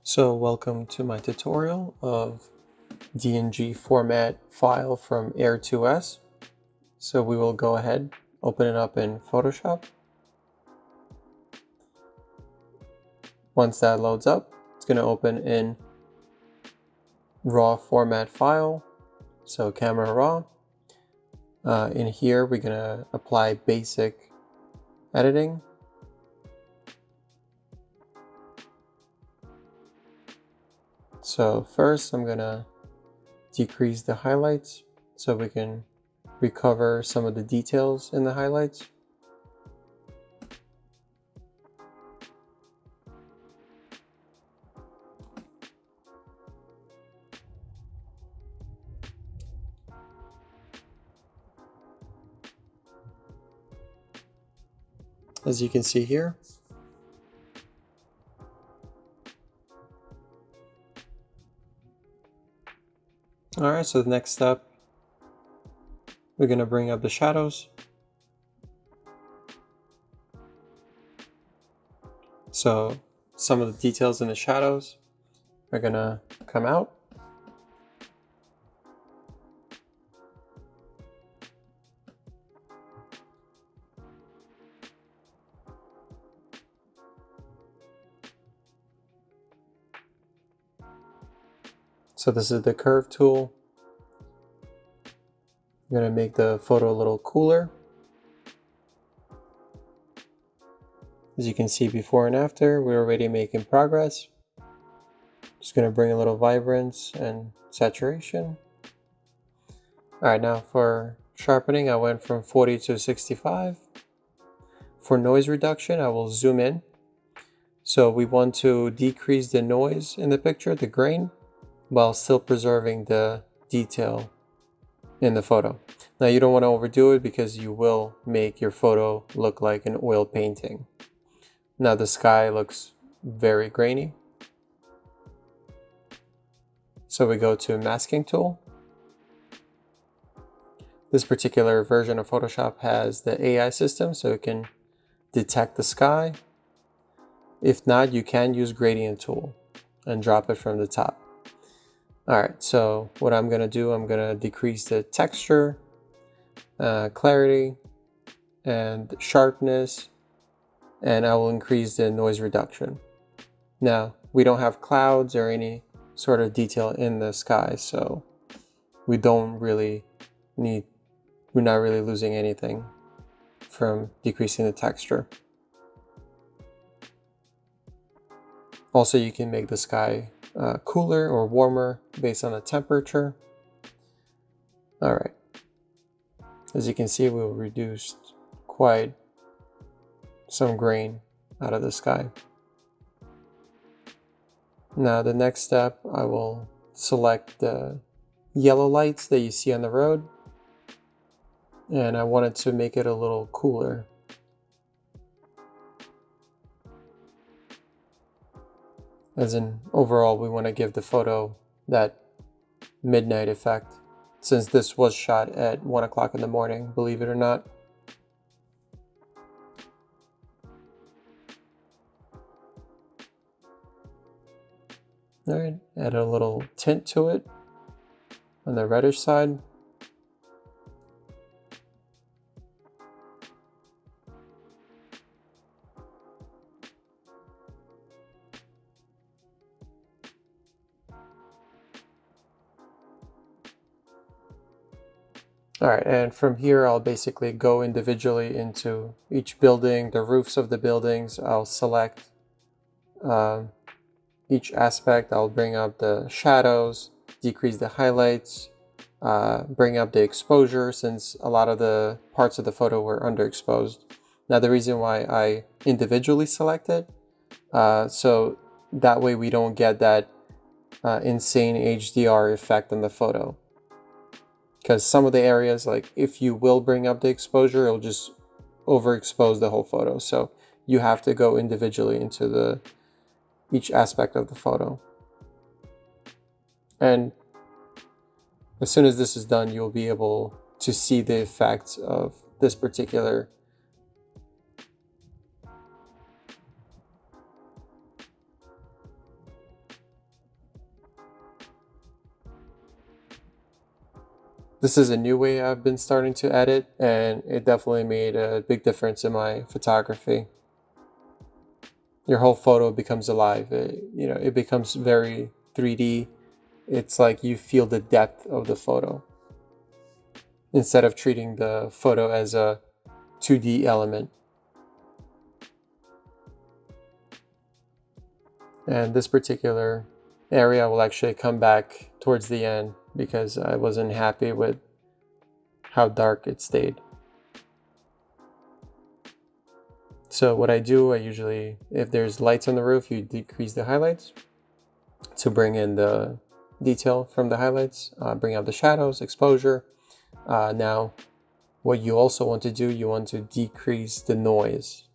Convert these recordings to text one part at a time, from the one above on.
So welcome to my tutorial of DNG format file from AIR2S. So we will go ahead, open it up in Photoshop. Once that loads up, it's going to open in raw format file, so camera raw. In here, we're going to apply basic editing. So first, I'm going to decrease the highlights so we can recover some of the details in the highlights. As you can see here, all right, so the next step, we're going to bring up the shadows. So some of the details in the shadows are going to come out. So this is the curve tool. I'm going to make the photo a little cooler. As you can see before and after, we're already making progress. Just going to bring a little vibrance and saturation. All right, now for sharpening, I went from 40 to 65. For noise reduction, I will zoom in. So we want to decrease the noise in the picture, the grain, while still preserving the detail in the photo. Now you don't want to overdo it because you will make your photo look like an oil painting. Now the sky looks very grainy. So we go to masking tool. This particular version of Photoshop has the AI system, so it can detect the sky. If not, you can use gradient tool and drop it from the top. All right, so what I'm gonna do, I'm gonna decrease the texture, clarity, and sharpness, and I will increase the noise reduction. Now, we don't have clouds or any sort of detail in the sky, so we're not really losing anything from decreasing the texture. Also, you can make the sky cooler or warmer based on the temperature. All right. As you can see, we reduced quite some grain out of the sky. Now, the next step, I will select the yellow lights that you see on the road, and I wanted to make it a little cooler. As in, overall, we want to give the photo that midnight effect, since this was shot at 1 o'clock in the morning, believe it or not. All right, add a little tint to it on the reddish side. All right, and from here, I'll basically go individually into each building, the roofs of the buildings. I'll select each aspect. I'll bring up the shadows, decrease the highlights, bring up the exposure, since a lot of the parts of the photo were underexposed. Now, the reason why I individually select it, so that way we don't get that insane HDR effect on the photo. Because some of the areas, like if you will bring up the exposure, it'll just overexpose the whole photo. So you have to go individually into each aspect of the photo. And as soon as this is done, you'll be able to see the effects of this particular This is a new way I've been starting to edit, and it definitely made a big difference in my photography. Your whole photo becomes alive. It becomes very 3D. It's like you feel the depth of the photo instead of treating the photo as a 2D element. And this particular area will actually come back towards the end because I wasn't happy with how dark it stayed. So what I do, I usually, if there's lights on the roof, you decrease the highlights to bring in the detail from the highlights, bring out the shadows, exposure. Now, what you also want to do, you want to decrease the noise.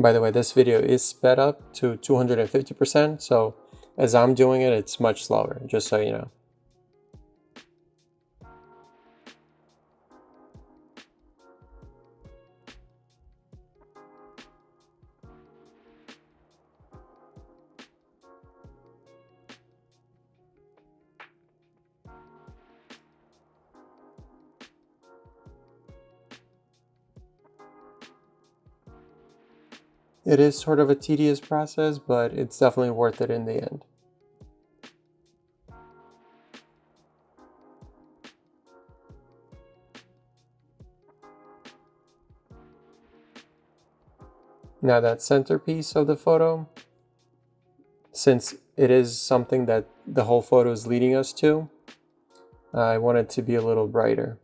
By the way, this video is sped up to 250%, so as I'm doing it, it's much slower, just so you know. It is sort of a tedious process, but it's definitely worth it in the end. Now that centerpiece of the photo, since it is something that the whole photo is leading us to, I want it to be a little brighter.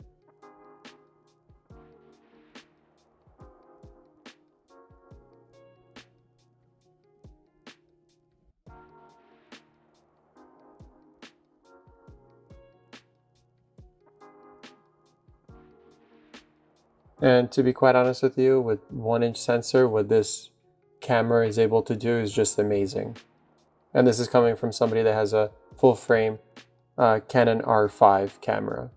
And to be quite honest with you, with 1-inch sensor, what this camera is able to do is just amazing. And this is coming from somebody that has a full frame Canon R5 camera.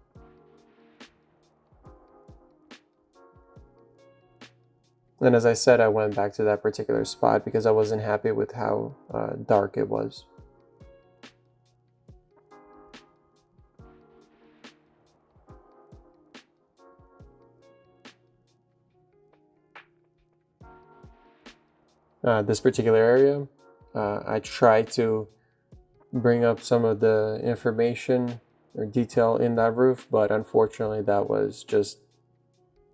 And as I said, I went back to that particular spot because I wasn't happy with how dark it was. This particular area, I tried to bring up some of the information or detail in that roof, but unfortunately that was just,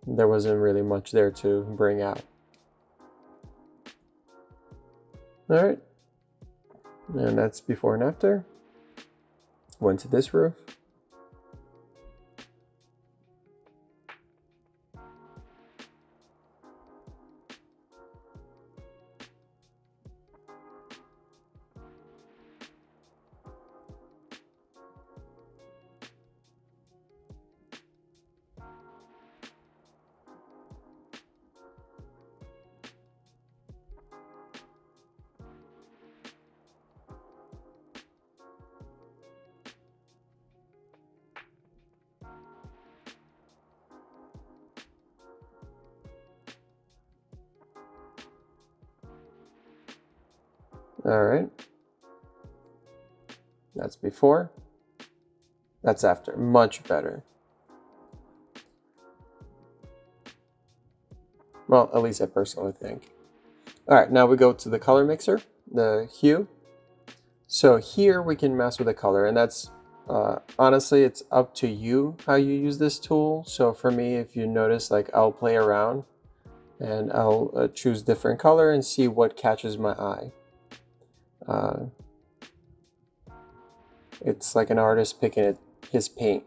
there wasn't really much there to bring out. All right, and that's before and after. Went to this roof. All right, that's before, that's after, much better. Well, at least I personally think. All right, now we go to the color mixer, the hue. So here we can mess with the color, and that's honestly, it's up to you how you use this tool. So for me, if you notice, like I'll play around and I'll choose different color and see what catches my eye. It's like an artist picking his paint.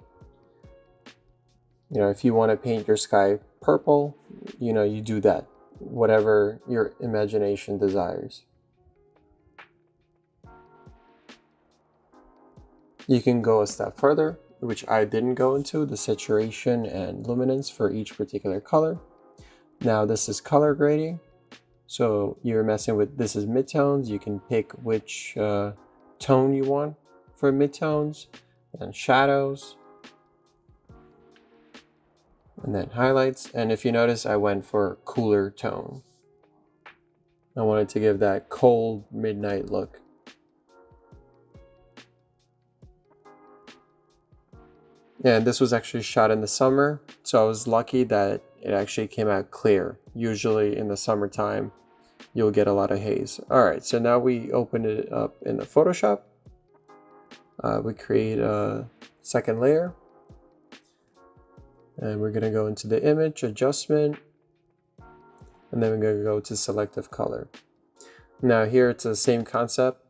You know, if you want to paint your sky purple, you know, you do that, whatever your imagination desires. You can go a step further, which I didn't go into, the saturation and luminance for each particular color. Now this is color grading. So you're messing with, this is midtones. You can pick which tone you want for midtones and shadows. and then highlights. And if you notice, I went for cooler tone. I wanted to give that cold midnight look. And this was actually shot in the summer, so I was lucky that it actually came out clear. Usually in the summertime, you'll get a lot of haze. All right, so now we open it up in the Photoshop. We create a second layer. And we're gonna go into the image adjustment. And then we're gonna go to selective color. Now here it's the same concept.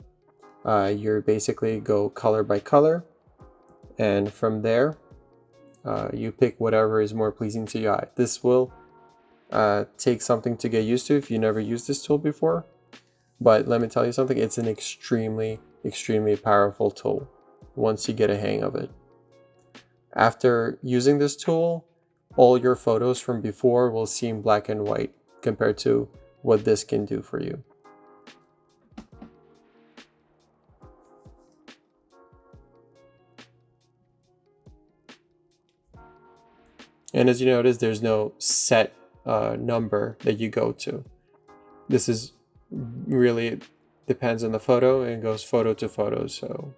You're basically go color by color. And from there, you pick whatever is more pleasing to your eye. This will take something to get used to if you never used this tool before. But let me tell you something, it's an extremely, extremely powerful tool once you get a hang of it. After using this tool, all your photos from before will seem black and white compared to what this can do for you. And as you notice, there's no set number that you go to. This is really depends on the photo and goes photo to photo. So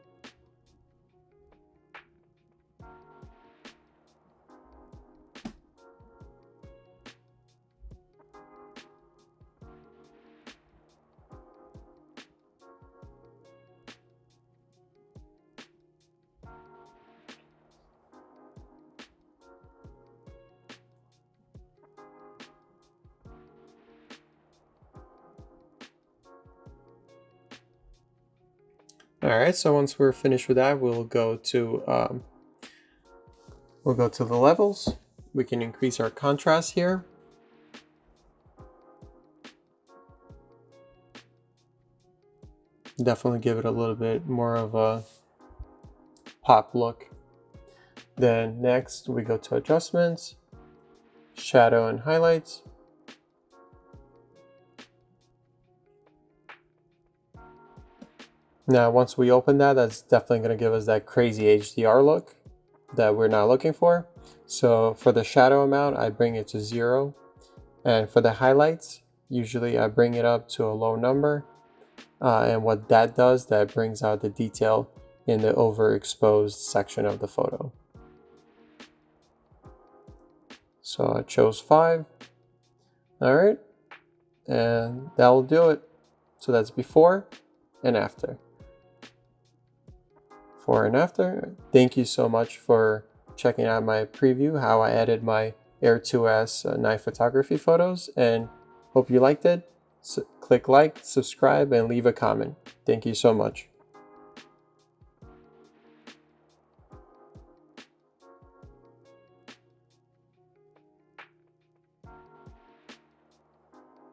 all right, so once we're finished with that, we'll go to the levels. We can increase our contrast here. Definitely give it a little bit more of a pop look. Then next we go to adjustments, shadow and highlights. Now, once we open that, that's definitely going to give us that crazy HDR look that we're not looking for. So for the shadow amount, I bring it to 0. And for the highlights, usually I bring it up to a low number. And what that does, that brings out the detail in the overexposed section of the photo. So I chose 5. All right. And that will do it. So that's before and after. Before and after. Thank you so much for checking out my preview, how I added my AIR2S night photography photos, and hope you liked it. So click like, subscribe, and leave a comment. Thank you so much.